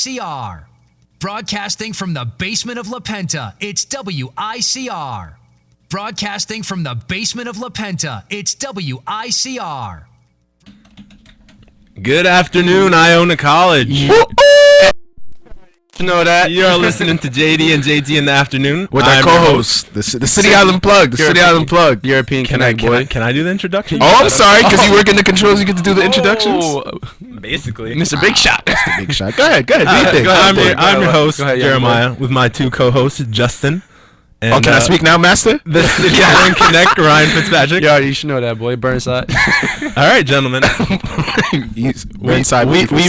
WICR. Broadcasting from the basement of La Penta, it's WICR. Broadcasting from the basement of La Penta, it's WICR. Good afternoon, Iona College. You know that? You are listening to JD and JT in the afternoon with our co-host, the City Island Plug, City Island Plug, European Connect boy. Can I do the introduction? Oh, I'm sorry, because you work in the controls, you get to do the introductions. Basically, Mr. Big Shot. Mr. Big Shot. Go ahead. Do your thing. I'm your host, Jeremiah, with my two co-hosts, Justin. And, can I speak now, Master? The City Island Connect, Ryan Fitzpatrick. You should know that, boy. Burnside. All right, gentlemen. We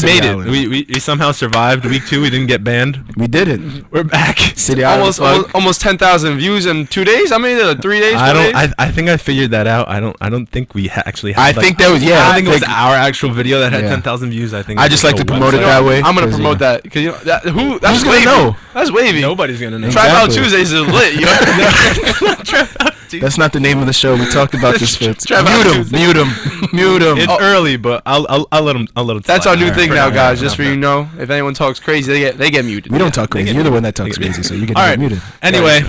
made it. We somehow survived. Week 2, we didn't get banned. We didn't. We're back. City Island almost 10,000 views in 2 days. How many? 3 days? I think I figured that out. I don't think we actually had. I think that was I think it was our actual video that had 10,000 views. I think. I just like to promote it that way. I'm gonna promote that because that's who's gonna know? That's wavy. Nobody's gonna know. Trap Out Tuesdays is lit. That's not the name of the show. We talked about this, Fitz. Mute him. It's early, but I'll let him. That's our new thing now, guys. Just for you know, if anyone talks crazy, they get muted. We don't talk crazy. You're the one that talks crazy, so you get muted. Anyway,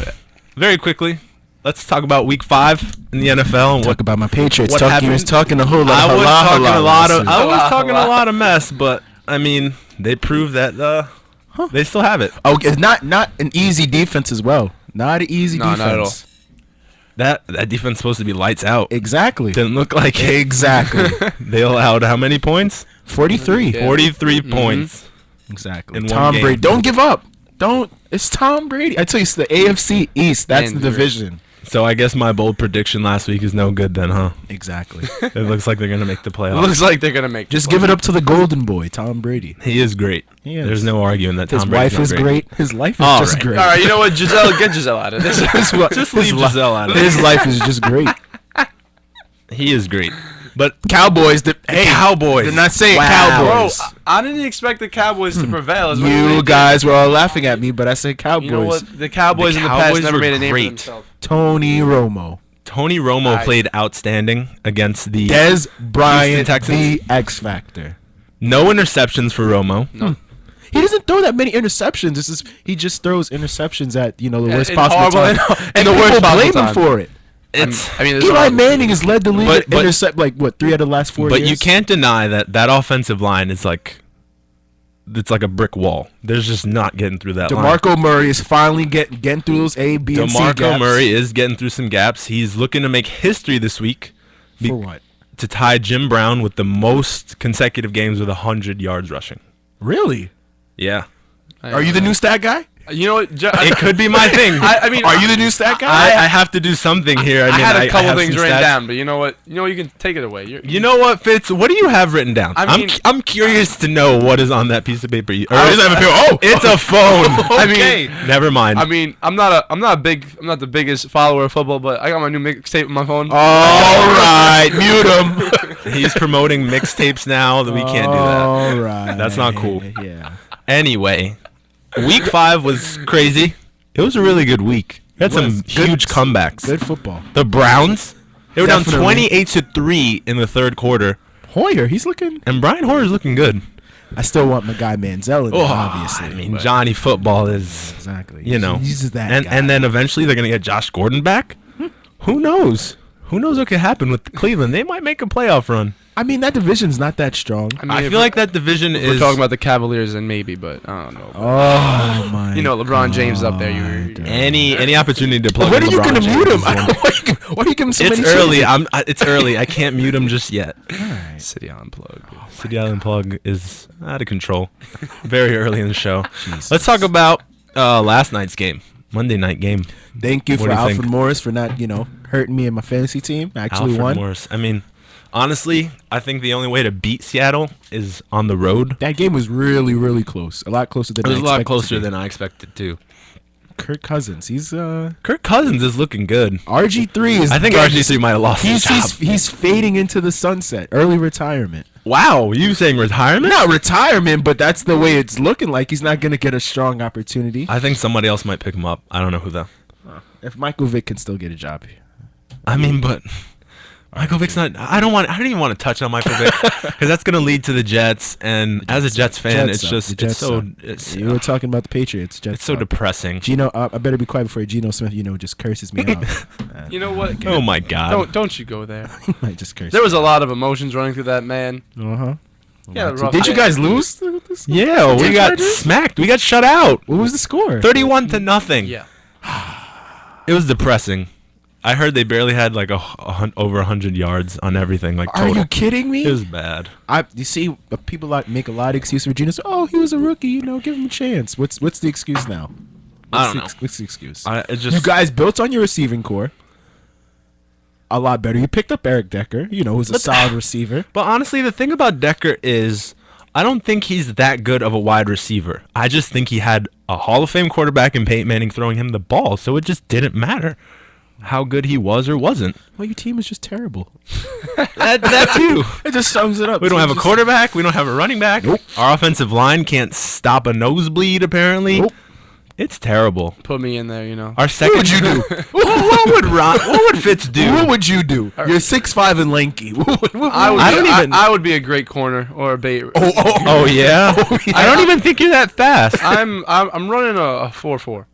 very quickly, let's talk about Week 5 in the NFL. And talk about my Patriots. What You was talking a whole lot. I was talking a lot of mess, but I mean, they proved that they still have it. Oh, it's not an easy defense as well. Not an easy defense. Not at all. That defense is supposed to be lights out. Exactly. Didn't look like it. Exactly. They allowed how many points? 43. 43 points. Exactly. In Tom one Brady. game. Don't give up. It's Tom Brady. I tell you, it's the AFC East. That's the division. So I guess my bold prediction last week is no good then, huh? Exactly. It looks like they're going to make the playoffs. Looks like they're gonna make. Just give it up to the golden boy, Tom Brady. He is great. He is. There's no arguing that His Tom wife Brady's is great. His life is All just right. great. All right, you know what? Get Giselle out of this. Just leave Giselle out of it. His life is just great. He is great. But Cowboys, Cowboys. They're not saying Bro, Cowboys. I didn't expect the Cowboys to prevail. Is what You they guys were all laughing at me, but I said Cowboys. You know what? The Cowboys in the Cowboys past never were made a name great. for themselves. Tony Romo. Tony Romo played outstanding against the Des Bryant, Texans. the X Factor. No interceptions for Romo. No. He doesn't throw that many interceptions. He just throws interceptions at the worst And possible horrible- time. and the people worst blame blame him him for it. It's Eli Manning has led the league But- in intercept 3 out of the last 4 years. But you can't deny that offensive line is it's like a brick wall. There's just not getting through that line. DeMarco Murray is finally getting through those A, B, and C gaps. DeMarco Murray is getting through some gaps. He's looking to make history this week. For what? To tie Jim Brown with the most consecutive games with 100 yards rushing. Really? Yeah. Are you the new stat guy? You know what? It could be my thing. I mean, Are you the new stat guy? I have to do something here. I mean, had a couple have things some written stats. down, but you know what? You can take it away. You know what, Fitz? What do you have written down? I mean- I'm curious to know what is on that piece of paper. Oh, It's a phone. I mean, Never mind. I mean, I'm not the biggest follower of football, but I got my new mixtape on my phone. all right. Mute him. He's promoting mixtapes now. That we can't do that. All right. That's not cool. Yeah. Anyway, Week 5 was crazy. It was a really good week. We had some huge comebacks. Good football. The Browns, they were Definitely. down 28-3 in the third quarter, Hoyer, he's looking. and Brian Hoyer's looking good. I still want my guy Manziel in there, obviously. I mean, Johnny Football is Exactly. you know, He's just that guy. and then eventually they're gonna get Josh Gordon back. Who knows? Who knows what could happen with Cleveland? They might make a playoff run. I mean, that division's not that strong. I mean, I if feel like that division we're is. talking about the Cavaliers, then maybe, but I don't know. Oh my! You know, LeBron James is up there. any opportunity to plug. When in are you LeBron gonna James mute him? is one. Why are you giving so It's many early. chances? It's early. I can't mute him just yet. City Unplugged. City Island Plug is out of control. Very early in the show. Let's talk about last night's game, Monday night game. Thank you What for do you Alfred think? Morris for not, hurting me in my fantasy team. I actually Alfred won. Morris. I mean, honestly, I think the only way to beat Seattle is on the road. That game was really, really close. A lot closer than It was I a lot expected closer to be. than I expected too. Kirk Cousins. He's Kirk Cousins is looking good. RG3 is. I think RG3 might have lost his job. He's fading into the sunset. Early retirement. Wow, you saying retirement? Not retirement, but that's the way it's looking like. He's not going to get a strong opportunity. I think somebody else might pick him up. I don't know who though. If Michael Vick can still get a job. I mean, but Michael Vick's not. I don't even want to touch on Michael Vick because that's gonna lead to the Jets. And as a Jets fan, Jets it's suck. just The Jets it's so suck. it's, You were talking about the Patriots. Jets it's so suck. depressing. Gino, I better be quiet before Geno Smith, just curses me out. You know what? Oh my God. Don't you go there. He might just curse. There was a lot of emotions running through that man. Uh-huh. Yeah, rough Did you day. guys lose? Yeah, we got Chargers? smacked. We got shut out. What was the score? 31-0. Yeah. It was depressing. I heard they barely had like over 100 yards on everything. Like Are total. you kidding me? It was bad. You see, people make a lot of excuses for Geno. Oh, he was a rookie. Give him a chance. What's the excuse now? I don't know. What's the excuse? It just You guys built on your receiving core a lot better. You picked up Eric Decker, who's a solid receiver. But honestly, the thing about Decker is I don't think he's that good of a wide receiver. I just think he had a Hall of Fame quarterback in Peyton Manning throwing him the ball, so it just didn't matter how good he was or wasn't. Well, your team is just terrible. That too. It just sums it up. We don't have a Just- quarterback. We don't have a running back. Nope. Our offensive line can't stop a nosebleed, apparently. Nope. It's terrible. Put me in there. Our second. What would you do? What would Fitz do? What would you do? You're 6'5" and lanky. I would be a great corner or a bait. Oh yeah. I don't even think you're that fast. I'm running a 4-4.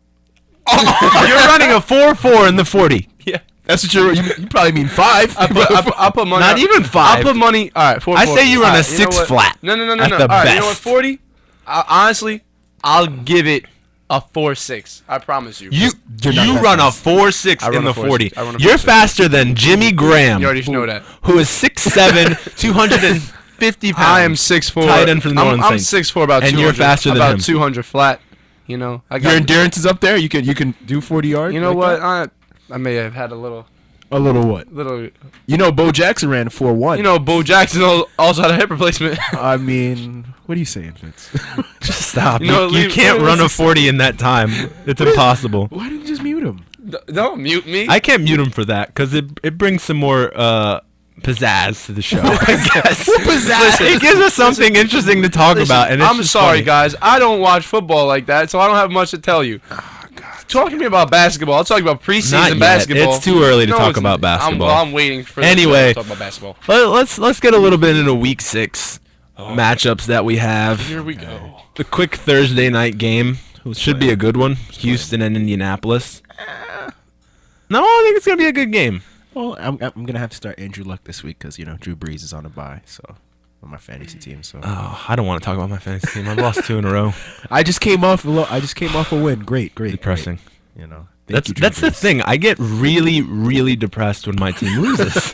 You're running a 4.4 in the 40. Yeah. That's what you probably mean 5. I put money. Not even 5. I'll put money. All right, 4. I say you run a All right, 6 what? flat. No. At All the right, you know what? best. 40. Honestly, I'll give it a 4.6. I promise you. You You're not that run a fast. 4.6 I run in the a 4.6. 40. I run a You're 4.6. faster than Jimmy Graham, You already know that. who is 6'7", 250 pounds. I am 6'4". Tight end for the New Orleans I'm Saints. 6'4", about And 200. you're faster than about him. 200 flat. I got. Your endurance is up there. You can do 40 yards. You know like what? that? I may have had a little. A little what? Bo Jackson ran 4.1. Bo Jackson also had a hip replacement. I mean, what are you saying, Vince? Just stop. You know, You leave- can't what run is a this? 40 in that time. It's impossible. Why didn't you just mute him? Don't mute me. I can't mute him for that because it brings some more pizzazz to the show. I guess. Listen, It gives us something interesting to talk about. And it's I'm just sorry, funny. guys. I don't watch football like that, so I don't have much to tell you. Talk to me about basketball. I'll talk about preseason Not yet. basketball. It's too early to talk it's- about basketball. I'm waiting for the Anyway. show to talk about basketball. Let's get a little bit into Week 6 matchups that we have. Here we go. The quick Thursday night game should be a good one. Houston and Indianapolis. No, I think it's gonna be a good game. Well, I'm gonna have to start Andrew Luck this week because Drew Brees is on a bye, so on my fantasy team. So Oh, I don't want to talk about my fantasy team. I've lost 2 in a row. I just came off a win. Great. Depressing. Great. That's the thing. I get really, really depressed when my team loses.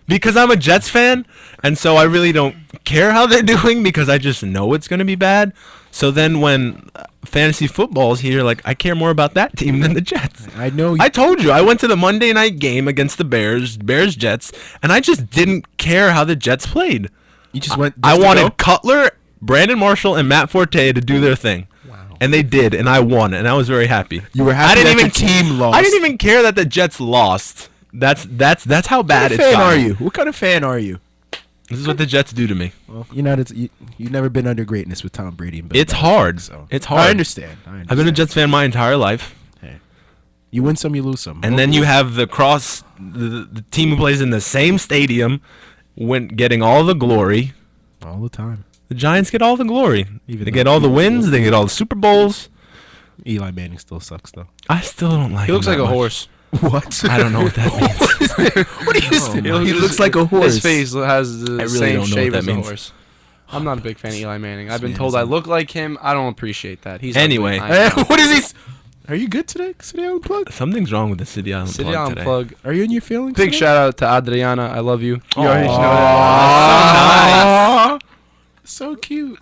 Because I'm a Jets fan, and so I really don't care how they're doing because I just know it's going to be bad. So then when fantasy football's here, like, I care more about that team than the Jets. I know. I told you, I went to the Monday night game against the Bears-Jets, and I just didn't care how the Jets played. You just went. I just to wanted go? Cutler, Brandon Marshall, and Matt Forte to do their thing. And they did, and I won, and I was very happy. You were I happy didn't that even your team lost. I didn't even care that the Jets lost. That's how What bad kind of it's fan gotten. are you? What kind of fan are you? This is what the Jets do to me. Well, you've never been under greatness with Tom Brady and Bill It's Belichick, hard. So. It's hard. I understand. I've been a Jets fan my entire life, Hey, you win some, you lose some. and then you have the team who plays in the same stadium, getting all the glory. all the time. The Giants get all the glory. Even They though- get all the wins. They get all the Super Bowls. Eli Manning still sucks though. I still don't like. He looks him like that a much. horse. What? I don't know what that means. What do you say? Oh, He looks like a horse. His face has the I really same don't know what shape that as means. a horse. I'm not a big fan of Eli Manning. I've been man told is I a- look like him. I don't appreciate that. He's Anyway. ugly. I know. What is he? Are you good today? City Unplugged? Something's wrong with the City Island City plug on today. plug. Are you in your feelings? Big today? shout out to Adriana. I love you. You already know Aw, that. So cute.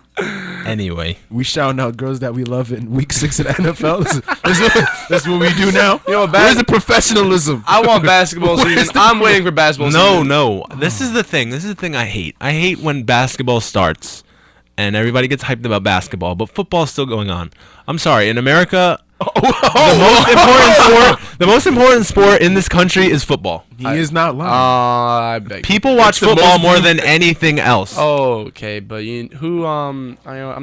Anyway, We shouting out girls that we love in week 6 of the NFL. That's what we do now. You know, Where's the professionalism? I want basketball season. I'm waiting for basketball season. no. This is the thing. This is the thing I hate. I hate when basketball starts and everybody gets hyped about basketball, but football's still going on. I'm sorry. In America, The most important sport in this country is football. He is not lying. I beg. People watch the football most more viewed- than anything else. Okay, but I'm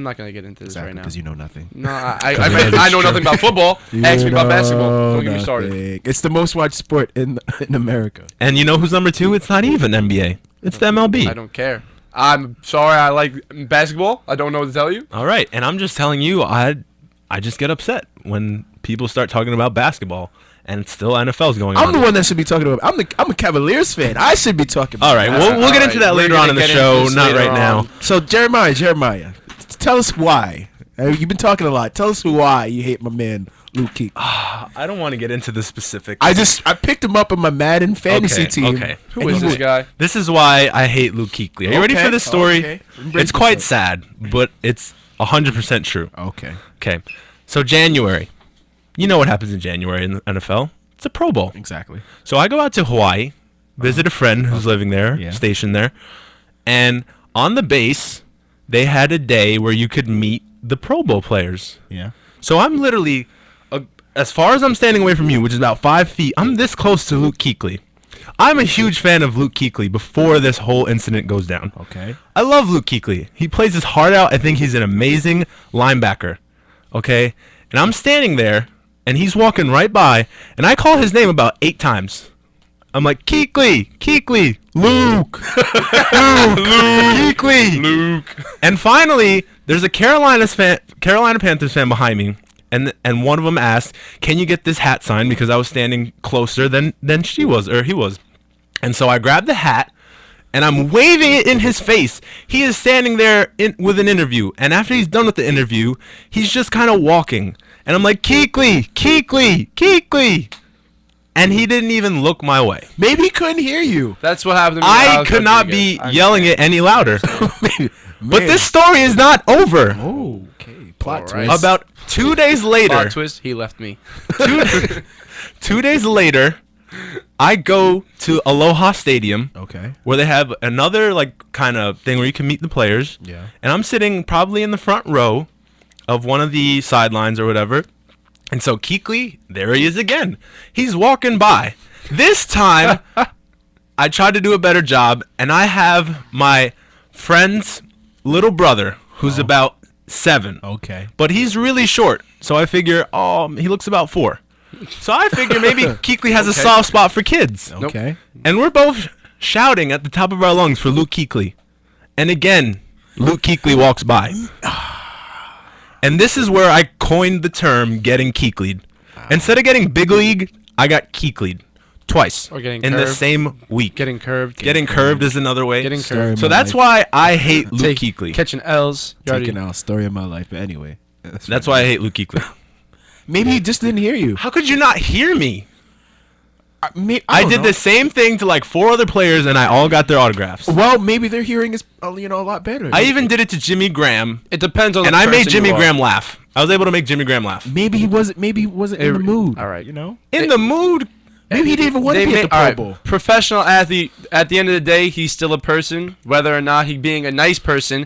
not gonna get into this Exactly, right now. because you know nothing. No, I know nothing about football. Ask me about basketball. Don't get me started. Nothing. It's the most watched sport in America. And you know who's number 2? It's not even NBA. It's the MLB. I don't care. I'm sorry. I like basketball. I don't know what to tell you. All right, and I'm just telling you, I just get upset when people start talking about basketball and still NFL's going on. I'm the one that should be talking about. I'm a Cavaliers fan. I should be talking about. All right, basketball. we'll get into that We're later gonna on in the get into show, this not later right now. on. So Jeremiah, tell us why. You've been talking a lot. Tell us why you hate my man Luke Kuechly. I don't want to get into the specifics. I picked him up in my Madden fantasy team. Okay. Who is this guy? This is why I hate Luke Kuechly. Are you ready Okay, for this story? okay. Break It's this quite up. sad, but it's 100% true. Okay. Okay, so January. You know what happens in January in the NFL? It's a Pro Bowl. Exactly. So I go out to Hawaii, visit a friend who's living there, Yeah. stationed there, and on the base, they had a day where you could meet the Pro Bowl players. Yeah. So I'm literally, as far as I'm standing away from you, which is about 5 feet, I'm this close to Luke Kuechly. I'm a huge fan of Luke Kuechly before this whole incident goes down. Okay. I love Luke Kuechly. He plays his heart out. I think he's an amazing linebacker. Okay? And I'm standing there, and he's walking right by, and I call his name about 8 times. I'm like, Kuechly, Luke, Kuechly, Luke. And finally, there's a Carolina Panthers fan behind me, and one of them asked, "Can you get this hat signed?" Because I was standing closer than he was. And so I grabbed the hat, and I'm waving it in his face. He is standing there with an interview, and after he's done with the interview, he's just kind of walking. And I'm like, Kuechly. And he didn't even look my way. Maybe he couldn't hear you. That's what happened to me. I could not be yelling it any louder. But this story is not over. Oh, okay. Plot All right. twist. About 2 days later, Plot twist. He left me. 2 days later, I go to Aloha Stadium Okay. where they have another like kind of thing where you can meet the players. Yeah. And I'm sitting probably in the front row of one of the sidelines or whatever. And so Kuechly, there he is again. He's walking by. This time, I tried to do a better job, and I have my friend's little brother, who's about 7. Okay. But he's really short, so I figure, he looks about 4. So I figure maybe Kuechly has a soft spot for kids. Okay. And we're both shouting at the top of our lungs for Luke Kuechly. And again, Luke Kuechly walks by. And this is where I coined the term getting Kuechly'd. Instead of getting big league, I got Kuechly'd twice Or getting in the curved. same week. Getting curved. Getting curved is another way. Getting Story curved. of So my that's life. why I hate Luke Kuechly. Catching L's. You already- Taking out story of my life. But anyway. That's why I hate Luke Kuechly. Maybe he just didn't hear you. How could you not hear me? I don't did know. the same thing to like 4 other players, and I all got their autographs. Well, maybe their hearing is a lot better. I even did it to Jimmy Graham, It depends on. and the I made person Jimmy you are. Graham laugh. I was able to make Jimmy Graham laugh. Maybe he wasn't. Maybe he wasn't in the mood. all right. You know. In the mood. Maybe he didn't even want to They be may- at the Pro all right, Bowl. Professional athlete. At the end of the day, he's still a person. Whether or not he being a nice person,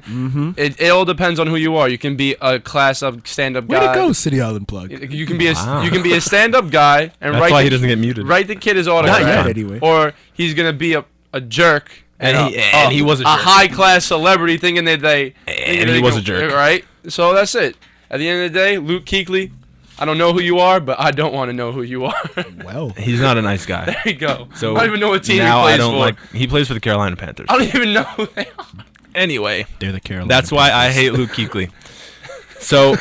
it all depends on who you are. You can be a class of stand-up Way guy. to go, City Island plug. You can be Wow. you can be a stand-up guy and That's write why the, he doesn't get muted. write the kid his autograph. Not yet, anyway. Or he's gonna be a jerk. And he was a jerk. high-class celebrity thinking that they. And he was a jerk. Right. So that's it. At the end of the day, Luke Kuechly. I don't know who you are, but I don't want to know who you are. Well, He's not a nice guy. There you go. So I don't even know what team now he plays I don't for. like. He plays for the Carolina Panthers. I don't even know who they are. Anyway, they're the Carolina. that's why I Panthers. hate Luke Kuechly. So,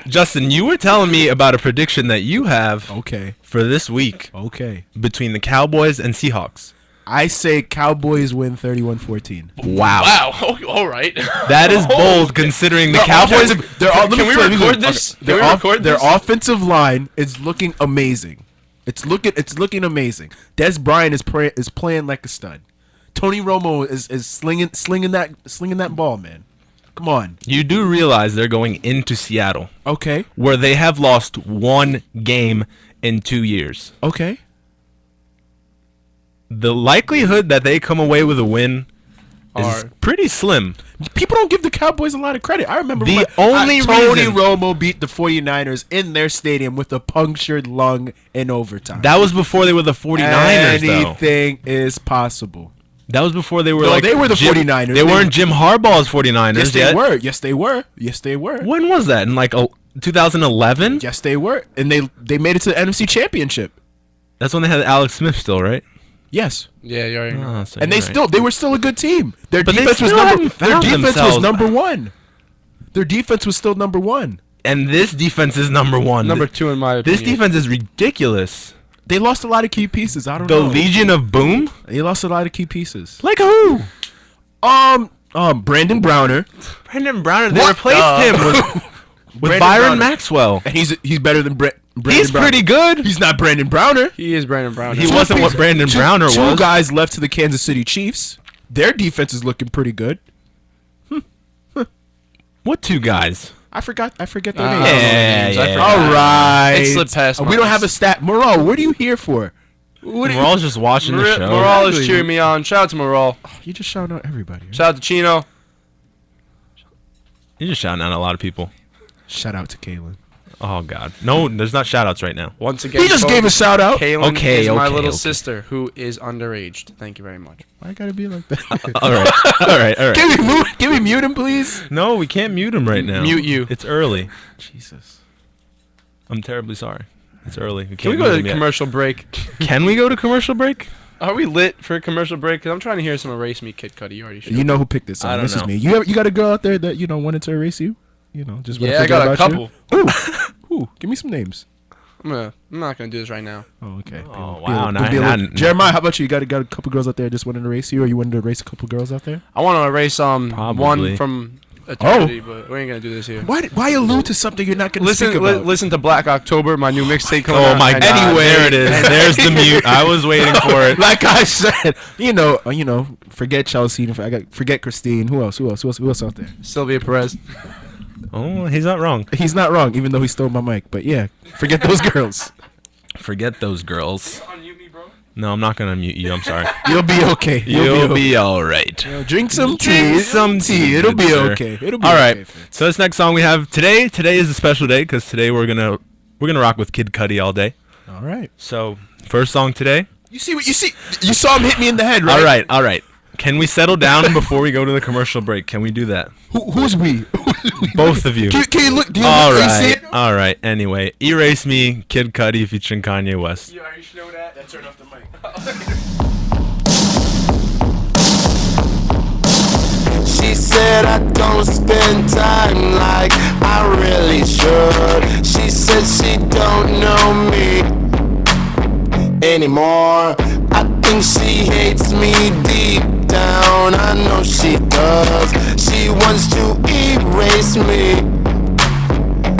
Justin, you were telling me about a prediction that you have Okay. for this week Okay. between the Cowboys and Seahawks. I say Cowboys win 31-14. Wow. Wow. All right. That is bold considering the Cowboys. Can we record this? Can we record Their this? offensive line is looking amazing. It's looking amazing. Des Bryant is playing like a stud. Tony Romo is slinging that ball, man. Come on. You do realize they're going into Seattle, Okay. where they have lost 1 game in 2 years. Okay. The likelihood that they come away with a win is are pretty slim. People don't give the Cowboys a lot of credit. I remember The when only Tony reason- Romo beat the 49ers in their stadium with a punctured lung in overtime. That was before they were the 49ers, though. Anything is possible. That was before they were No, like they were the Jim- 49ers. They They weren't were- Jim Harbaugh's 49ers Yes, they yet. were. Yes, they were. Yes, they were. When was that? In like 2011? Yes, they were. And they made it to the NFC Championship. That's when they had Alex Smith still, right? Yes. yeah, you're right. Oh, so And you're they were still a good team. Their But they defense was still number hadn't their found defense was themselves. number 1. Their defense was still number 1. And this defense is number one. Number 2 in my This opinion. defense is ridiculous. They lost a lot of key pieces. I don't The know. Legion of Boom? They lost a lot of key pieces. Like who? Brandon Browner, Brandon Browner. They What replaced the- him with Brandon Byron Browner. Maxwell. and he's better than Brandon. He's Browner. pretty good. He's not Brandon Browner. He is Brandon Brown. He wasn't what Brandon Browner Two was. guys left to the Kansas City Chiefs. Their defense is looking pretty good. What two guys? I forget their I names. don't know the names. I yeah. forgot. All right. It slipped past We my don't have a eyes. stat. Moral, what are you here for? What are We're all just watching the show. Morale is Exactly. cheering me on. Shout out to Morale. you just shouting out everybody. Right? Shout out to Chino. You're just shouting out a lot of people. Shout out to Kalen. Oh God, no, there's not shout outs right now. Once again, He just gave a shout out. Kaylin Okay, is my okay, little okay. sister who is underaged. Thank you very much. Why gotta be like that? All right, all right, all right. Can we mute him, please? No, we can't mute him right now. Mute you. It's early. Jesus. I'm terribly sorry. It's early. Can we can't go mute to him yet. commercial break? Can we go to commercial break? Are we lit for a commercial break? Because I'm trying to hear some Erase Me Kid Cudi. You already showed. You know who picked this song? I don't This is know. me. You got a girl out there that wanted to erase you? Just wanna Yeah, I forget got a about couple. You? Who? Give me some names. I'm not gonna do this right now. Oh, okay. Oh, Be a- wow, be now- a little- now- Jeremiah, how about you? You got a couple girls out there that just wanted to erase you, or you wanted to erase a couple girls out there? I want to erase Probably. one from eternity, but we ain't gonna do this here. Why allude to something you're not going to Listen, speak about? listen to Black October, my new mixtape coming Oh out. my and, God! Anyway. There it is. There's the mute. I was waiting for it. Like I said, forget Chelsea, forget Christine. Who else out there? Sylvia Perez. Oh, he's not wrong. He's not wrong, even though he stole my mic. But yeah, forget those girls. Forget those girls. No, I'm not gonna mute you. I'm sorry. You'll be okay. You'll be all right. Drink some tea. Drink some tea, It'll be good sir. okay. It'll be All okay. right. So this next song we have today. Today is a special day because today we're gonna rock with Kid Cudi all day. All right. So first song today. You see what you see? You saw him hit me in the head, right? All right. Can we settle down before we go to the commercial break? Can we do that? Who's we? Both of you. Can you look? Do you All look? You see right. it? All right. Anyway, Erase Me, Kid Cudi featuring Kanye West. You should know that. Turn off the mic. She said I don't spend time like I really should. She said she don't know me anymore. I think she hates me deep down. I know she does. She wants to erase me.